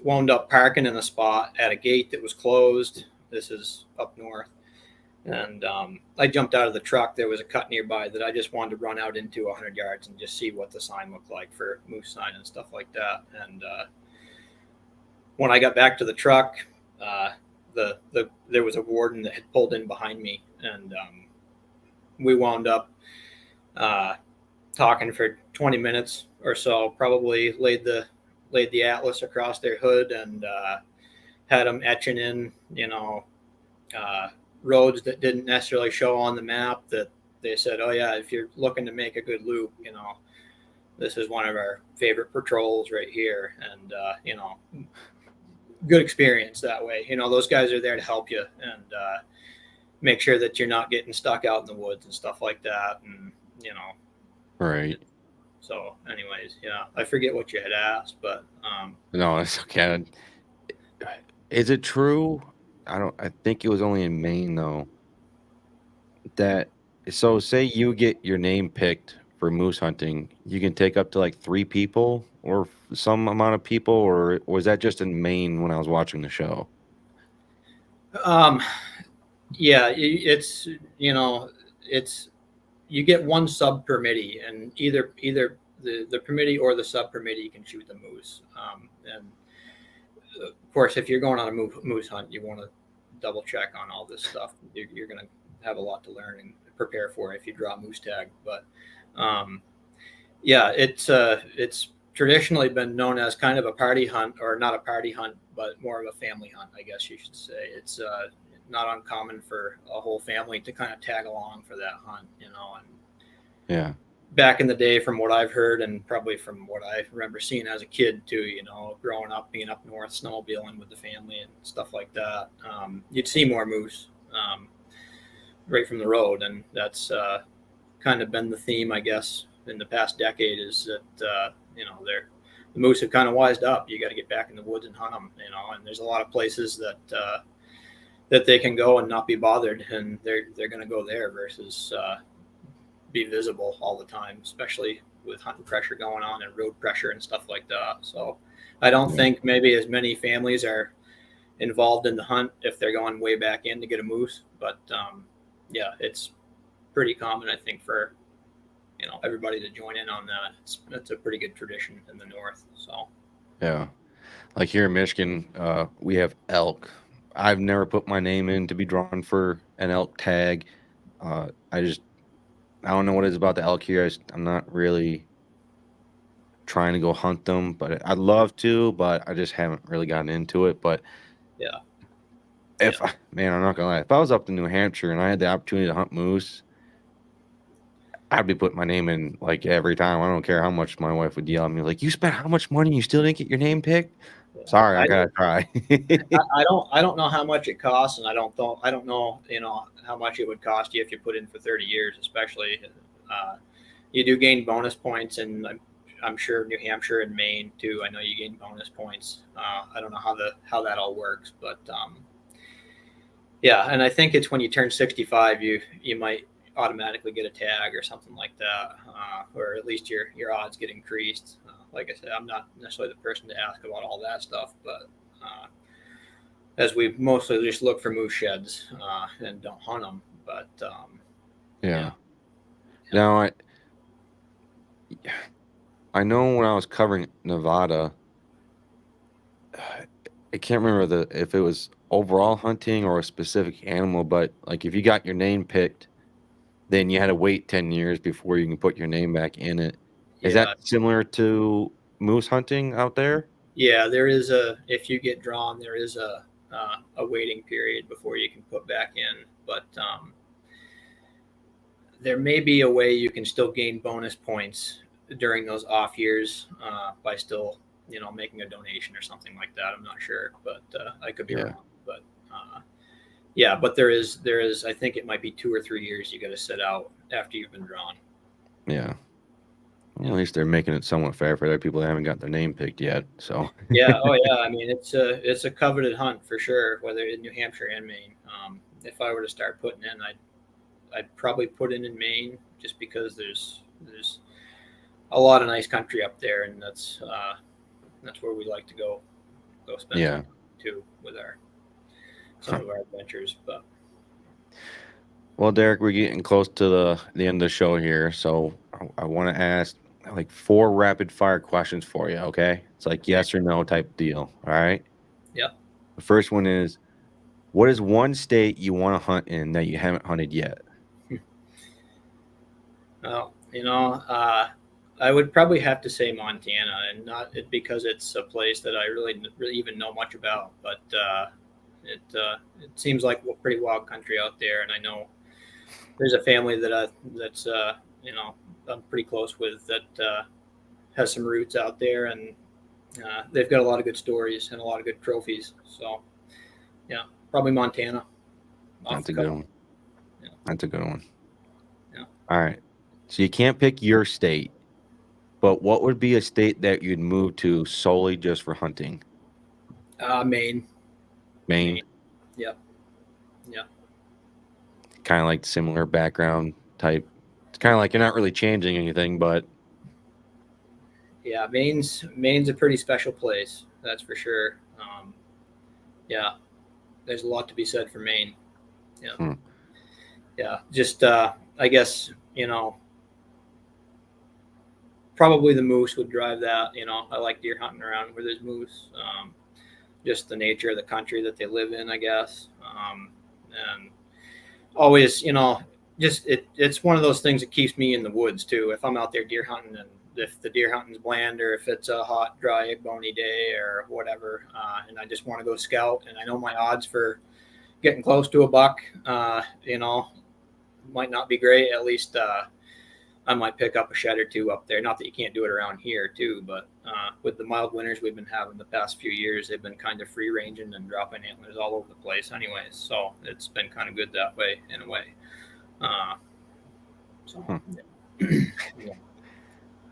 wound up parking in a spot at a gate that was closed. This is up north. And I jumped out of the truck. There was a cut nearby that I just wanted to run out into 100 yards and just see what the sign looked like for moose sign and stuff like that. And when I got back to the truck, there was a warden that had pulled in behind me, and we wound up talking for 20 minutes or so, probably laid the atlas across their hood and had them etching in, roads that didn't necessarily show on the map, that they said, oh yeah, if you're looking to make a good loop, this is one of our favorite patrols right here. And, good experience that way. Those guys are there to help you and make sure that you're not getting stuck out in the woods and stuff like that. And, Right. So anyways, yeah, I forget what you had asked, but no, it's okay. Is it true? I think it was only in Maine though. So say you get your name picked for moose hunting, you can take up to like 3 people or some amount of people, or was that just in Maine when I was watching the show? Yeah, it's you get one sub permittee, and either the permittee or the sub permittee can shoot the moose. And of course, if you're going on a moose hunt, you want to double check on all this stuff. You're going to have a lot to learn and prepare for if you draw a moose tag. But yeah, it's traditionally been known as kind of a party hunt, or not a party hunt, but more of a family hunt, I guess you should say. It's not uncommon for a whole family to kind of tag along for that hunt, and yeah. Back in the day, from what I've heard and probably from what I remember seeing as a kid too, growing up, being up north, snowmobiling with the family and stuff like that, you'd see more moose right from the road. And that's kind of been the theme, I guess, in the past decade, is that, the moose have kind of wised up. You got to get back in the woods and hunt them, and there's a lot of places that they can go and not be bothered, and they're going to go there versus be visible all the time, especially with hunting pressure going on and road pressure and stuff like that. So I don't think maybe as many families are involved in the hunt if they're going way back in to get a moose. But yeah, it's pretty common, I think, for everybody to join in on that. It's a pretty good tradition in the north. So Yeah. Like here in Michigan, we have elk. I've never put my name in to be drawn for an elk tag. I don't know what it is about the elk here. I'm not really trying to go hunt them, but I'd love to, but I just haven't really gotten into it. But yeah, man, I'm not gonna lie, if I was up in New Hampshire and I had the opportunity to hunt moose, I'd be putting my name in like every time. I don't care how much my wife would yell at me, like, you spent how much money, you still didn't get your name picked? yeah. Sorry, I gotta try. I don't know how much it costs, and I don't know how much it would cost you if you put in for 30 years, especially. You do gain bonus points, and I'm sure New Hampshire and Maine too. I know you gain bonus points. I don't know how that all works, but yeah, and I think it's when you turn 65, you might automatically get a tag or something like that, or at least your odds get increased. Like I said, I'm not necessarily the person to ask about all that stuff, but as we mostly just look for moose sheds and don't hunt them. But Yeah. Now I know when I was covering Nevada, I can't remember if it was overall hunting or a specific animal, but like if you got your name picked, then you had to wait 10 years before you can put your name back in it. Is that similar to moose hunting out there? Yeah, if you get drawn, there is a waiting period before you can put back in, but there may be a way you can still gain bonus points during those off years by still, making a donation or something like that. I'm not sure, but I could be wrong. But yeah, but there is, I think it might be 2 or 3 years you got to sit out after you've been drawn. Yeah. Well, at least they're making it somewhat fair for other people that haven't got their name picked yet. So yeah, oh yeah. I mean, it's a coveted hunt for sure, whether in New Hampshire and Maine. If I were to start putting in, I'd probably put in Maine just because there's a lot of nice country up there, and that's where we like to go spend time too with some of our adventures. But well, Derek, we're getting close to the end of the show here, so I want to ask like 4 rapid fire questions for you. Okay, it's like yes or no type deal. All right. Yeah. The first one is, what is one state you want to hunt in that you haven't hunted yet? Well, I would probably have to say Montana, and not because it's a place that I really even know much about, but it seems like pretty wild country out there, and I know there's a family that's I'm pretty close with that has some roots out there, and they've got a lot of good stories and a lot of good trophies. So yeah, probably Montana. That's a good one. Yeah. That's a good one. Yeah. All right. So you can't pick your state, but what would be a state that you'd move to solely just for hunting? Maine. Yep. Yeah. Kind of like similar background type. It's kind of like you're not really changing anything, but yeah, Maine's a pretty special place. That's for sure. Yeah, there's a lot to be said for Maine. Yeah. Yeah. Just, I guess, probably the moose would drive that. I like deer hunting around where there's moose. Just the nature of the country that they live in, I guess. And always, it's one of those things that keeps me in the woods too. If I'm out there deer hunting, and if the deer hunting's bland, or if it's a hot, dry, bony day or whatever, and I just want to go scout, and I know my odds for getting close to a buck, might not be great. At least I might pick up a shed or two up there. Not that you can't do it around here too, but with the mild winters we've been having the past few years, they've been kind of free ranging and dropping antlers all over the place anyways. So it's been kind of good that way in a way. Yeah.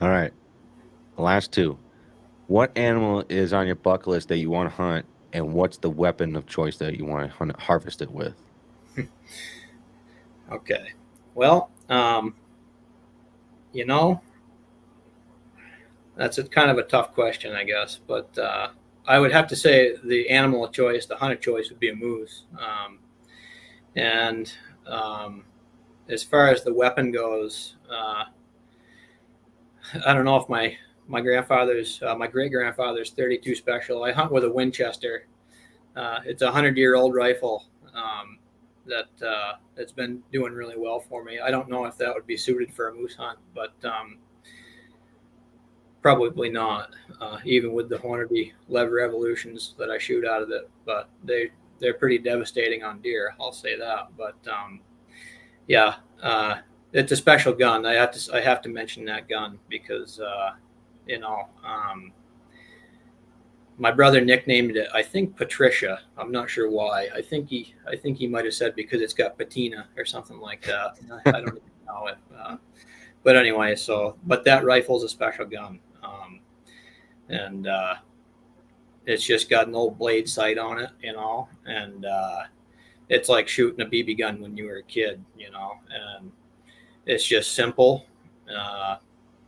All right. The last 2. What animal is on your bucket list that you want to hunt, and what's the weapon of choice that you want to harvest it with? Okay. Well, that's kind of a tough question, I guess. But I would have to say the animal of choice, the hunt of choice, would be a moose. And as far as the weapon goes, I don't know if my great grandfather's 32 special. I hunt with a Winchester. It's a 100-year-old rifle that's been doing really well for me. I don't know if that would be suited for a moose hunt, but probably not. Even with the Hornady lever evolutions that I shoot out of it, but they're pretty devastating on deer. I'll say that. But yeah. It's a special gun. I have to mention that gun because my brother nicknamed it, I think, Patricia. I'm not sure why. I think he might have said because it's got patina or something like that. I don't even know it. But anyway, but that rifle's a special gun, and it's just got an old blade sight on it, and it's like shooting a BB gun when you were a kid, and it's just simple,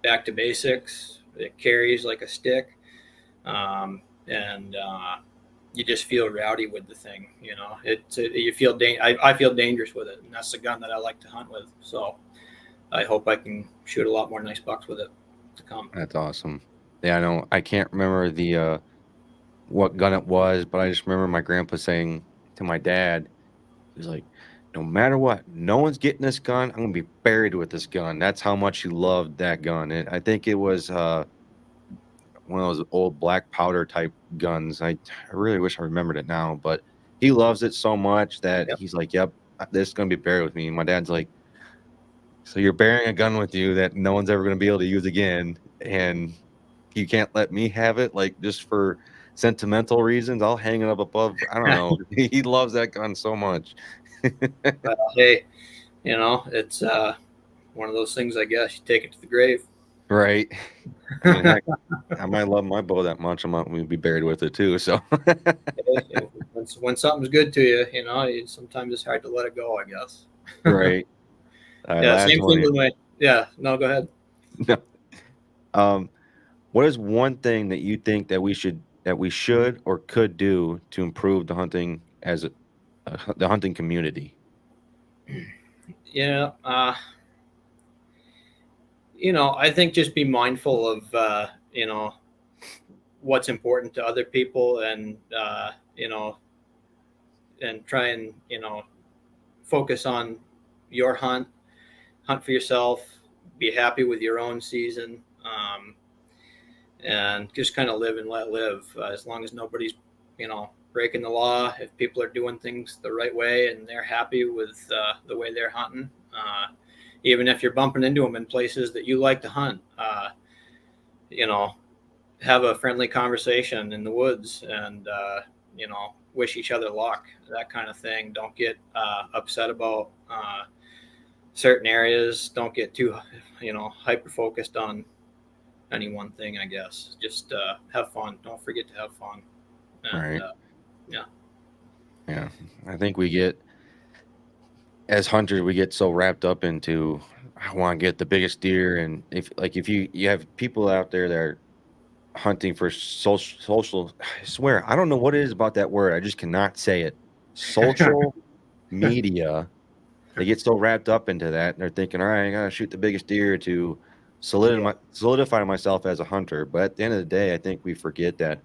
back to basics. It carries like a stick, and you just feel rowdy with the thing. I feel dangerous with it, and that's the gun that I like to hunt with. So I hope I can shoot a lot more nice bucks with it to come. That's awesome. Yeah, I can't remember the what gun it was, but I just remember my grandpa saying to my dad, he was like, no matter what, no one's getting this gun. I'm going to be buried with this gun. That's how much he loved that gun. I think it was one of those old black powder type guns. I really wish I remembered it now, but he loves it so much that he's like, yep, this is going to be buried with me. And my dad's like, so you're burying a gun with you that no one's ever going to be able to use again, and you can't let me have it, like, just for sentimental reasons? I'll hang it up above. I don't know. He loves that gun so much. Well, hey, it's one of those things, I guess. You take it to the grave. Right. I mean, I might love my bow that much. I might be buried with it too. So when something's good to you, sometimes it's hard to let it go, I guess. Right. Yeah, same thing with no, go ahead. No. What is one thing that you think that we should or could do to improve the hunting as the hunting community? I think just be mindful of what's important to other people, and and try and focus on your hunt for yourself, be happy with your own season, and just kind of live and let live, as long as nobody's breaking the law. If people are doing things the right way and they're happy with the way they're hunting, even if you're bumping into them in places that you like to hunt, have a friendly conversation in the woods, and wish each other luck, that kind of thing. Don't get upset about certain areas. Don't get too hyper focused on any one thing, I guess. Just have fun. Don't forget to have fun. And, right. Yeah. I think as hunters, we get so wrapped up into, I want to get the biggest deer. And if you have people out there that are hunting for social, I swear, I don't know what it is about that word. I just cannot say it. Social media. They get so wrapped up into that, and they're thinking, all right, I got to shoot the biggest deer to solidify myself as a hunter. But at the end of the day, I think we forget that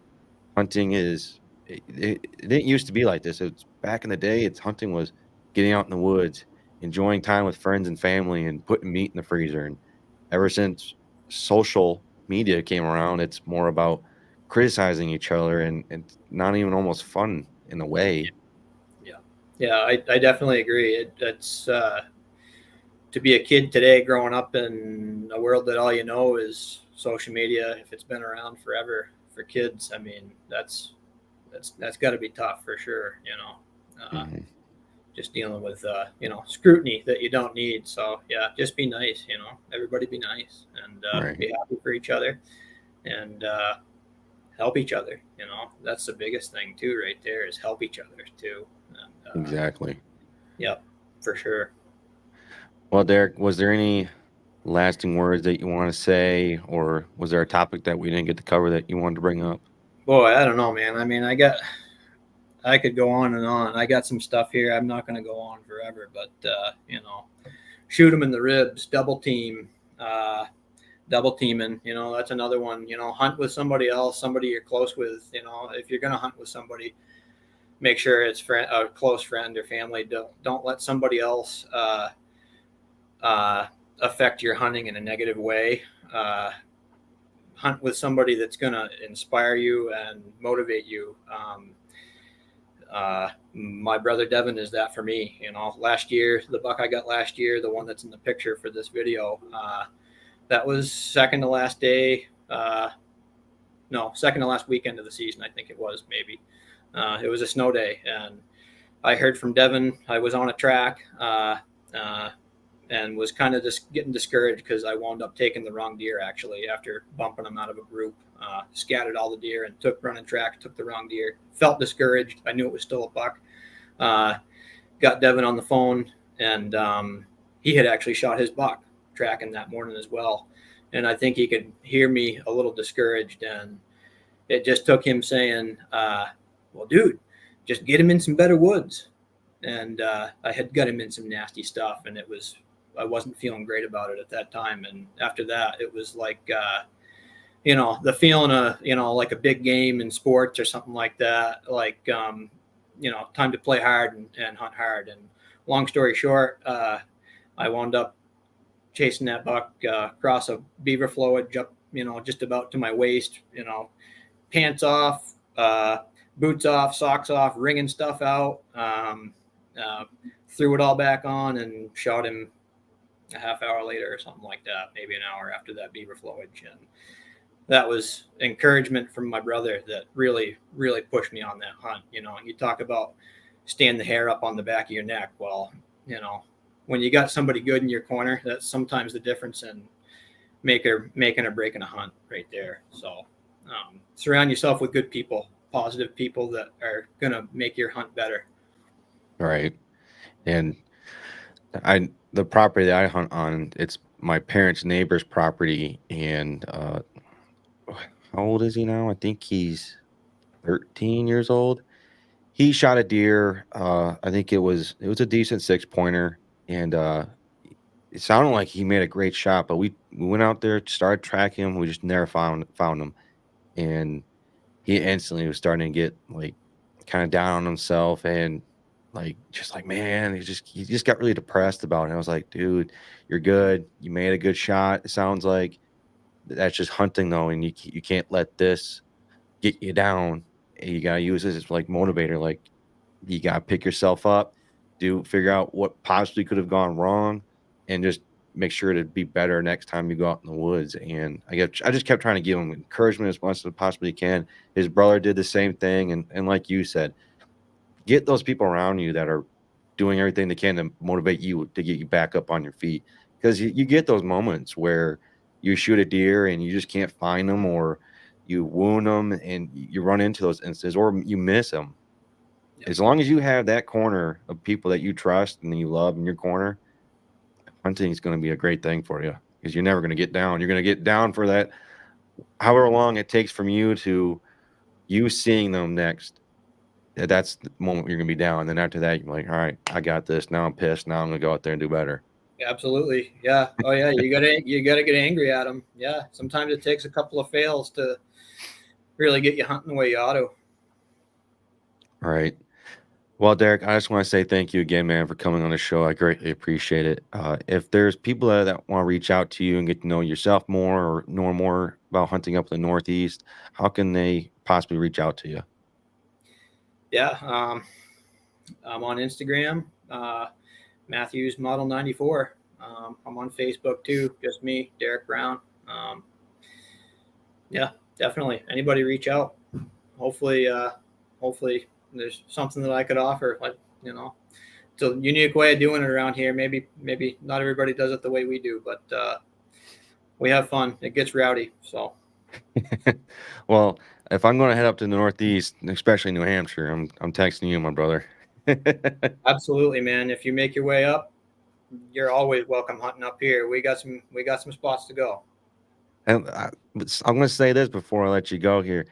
hunting it didn't used to be like this. It's back in the day. Hunting was getting out in the woods, enjoying time with friends and family, and putting meat in the freezer. And ever since social media came around, it's more about criticizing each other, and not even almost fun in a way. Yeah, I definitely agree. It's to be a kid today, growing up in a world that all you know is social media. If it's been around forever for kids, I mean, that's got to be tough for sure. Just dealing with scrutiny that you don't need. So yeah, just be nice. Everybody be nice, and Right. be happy for each other, and help each other. That's the biggest thing too, right there, is help each other too. And, Exactly. Yep, for sure. Well, Derek, was there any lasting words that you want to say, or was there a topic that we didn't get to cover that you wanted to bring up? Boy, I don't know, man. I mean, I could go on and on. I got some stuff here. I'm not going to go on forever, but shoot them in the ribs, double teaming. That's another one. Hunt with somebody else, somebody you're close with. If you're going to hunt with somebody, make sure it's a close friend or family. Don't let somebody else affect your hunting in a negative way. Hunt with somebody that's going to inspire you and motivate you. My brother Devin is that for me. Last year, the buck I got last year, the one that's in the picture for this video, that was second to last day. Second to last weekend of the season, I think it was, maybe. It was a snow day, and I heard from Devin. I was on a track and was kind of just getting discouraged because I wound up taking the wrong deer, actually, after bumping them out of a group. Scattered all the deer and took the wrong deer. Felt discouraged. I knew it was still a buck. Got Devin on the phone, and he had actually shot his buck tracking that morning as well. And I think he could hear me a little discouraged, and it just took him saying, well, dude, just get him in some better woods. And I had got him in some nasty stuff, and I wasn't feeling great about it at that time. And after that, it was like, the feeling of, like a big game in sports or something like that, like, time to play hard and hunt hard. And long story short, I wound up chasing that buck across a beaver flowage up, just about to my waist, pants off, boots off, socks off, wringing stuff out, threw it all back on and shot him a half hour later or something like that, maybe an hour after that beaver flowage. And that was encouragement from my brother that really, really pushed me on that hunt. You talk about stand the hair up on the back of your neck. Well, when you got somebody good in your corner, that's sometimes the difference in making or breaking a hunt right there. So surround yourself with good people, positive people that are going to make your hunt better. Right. And the property that I hunt on, it's my parents' neighbor's property. And how old is he now? I think he's 13 years old. He shot a deer. I think it was a decent 6-pointer, and it sounded like he made a great shot. But we went out there, started tracking him. We just never found him, and he instantly was starting to get like kind of down on himself, and man, he just got really depressed about it. And I was like, dude, you're good. You made a good shot. It sounds like that's just hunting though, and you can't let this get you down. You gotta use this as like motivator. Like, you gotta pick yourself up, figure out what possibly could have gone wrong, and just make sure to be better next time you go out in the woods. And I just kept trying to give him encouragement as much as I possibly can. His brother did the same thing, and like you said, get those people around you that are doing everything they can to motivate you to get you back up on your feet. Because you get those moments where you shoot a deer and you just can't find them, or you wound them and you run into those instances, or you miss them. Yep. As long as you have that corner of people that you trust and you love in your corner, hunting is going to be a great thing for you, because you're never going to get down. You're going to get down for that, however long it takes from you to you seeing them next. That's the moment you're going to be down. And then after that, you're like, all right, I got this. Now I'm pissed. Now I'm going to go out there and do better. Absolutely. Yeah. Oh yeah. You gotta get angry at them. Yeah. Sometimes it takes a couple of fails to really get you hunting the way you ought to. All right. Well, Derek, I just want to say thank you again, man, for coming on the show. I greatly appreciate it. If there's people that want to reach out to you and get to know yourself more, or know more about hunting up in the Northeast, how can they possibly reach out to you? Yeah. I'm on Instagram, Matthews Model 94. I'm on Facebook too. Just me, Derek Brown. Yeah, definitely. Anybody reach out. Hopefully there's something that I could offer. Like, it's a unique way of doing it around here. Maybe not everybody does it the way we do, but we have fun. It gets rowdy. So. Well, if I'm going to head up to the Northeast, especially New Hampshire, I'm texting you, my brother. Absolutely, man. If you make your way up, you're always welcome hunting up here. We got some spots to go. And I'm going to say this before I let you go here.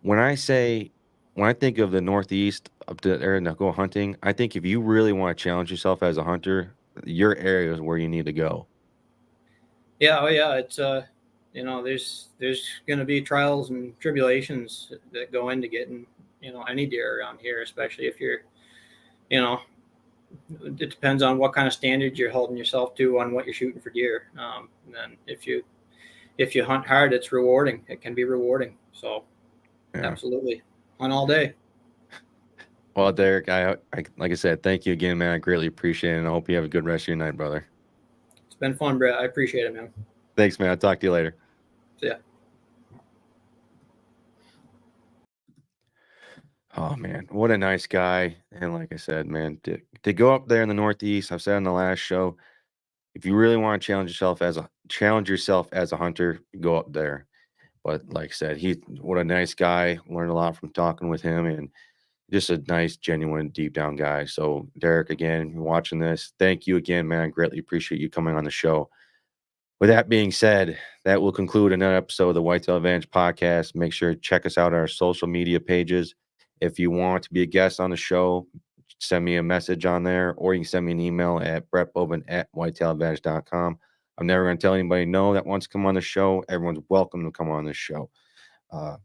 when I think of the Northeast up to there and go hunting, I think if you really want to challenge yourself as a hunter, your area is where you need to go. Yeah, oh yeah, it's there's going to be trials and tribulations that go into getting any deer around here, especially if you're it depends on what kind of standards you're holding yourself to on what you're shooting for deer. And then if you hunt hard, it's rewarding. It can be rewarding. So absolutely, hunt all day. Well, Derek, I like I said, thank you again, man. I greatly appreciate it, and I hope you have a good rest of your night, brother. It's been fun, Brett. I appreciate it, man. Thanks, man. I'll talk to you later. See ya. Oh man, what a nice guy. And like I said, man, to go up there in the Northeast, I've said on the last show, if you really want to challenge yourself as a hunter, go up there. But like I said, what a nice guy. Learned a lot from talking with him, and just a nice, genuine, deep down guy. So Derek, again, you're watching this, thank you again, man. I greatly appreciate you coming on the show. With that being said, that will conclude another episode of the Whitetail Advantage Podcast. Make sure to check us out on our social media pages. If you want to be a guest on the show, send me a message on there, or you can send me an email at brettbovin@whitetailadvantage.com. I'm never going to tell anybody no that wants to come on the show. Everyone's welcome to come on this show. But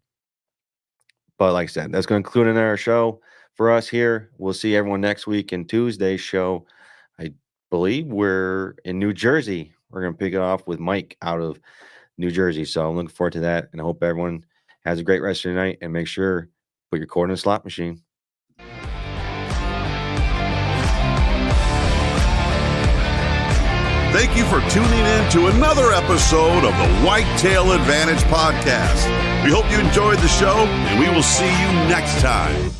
like I said, that's going to conclude another show for us here. We'll see everyone next week in Tuesday's show. I believe we're in New Jersey. We're going to pick it off with Mike out of New Jersey. So I'm looking forward to that, and I hope everyone has a great rest of your night, and make sure put your cord in a slot machine. Thank you for tuning in to another episode of the Whitetail Advantage Podcast. We hope you enjoyed the show, and we will see you next time.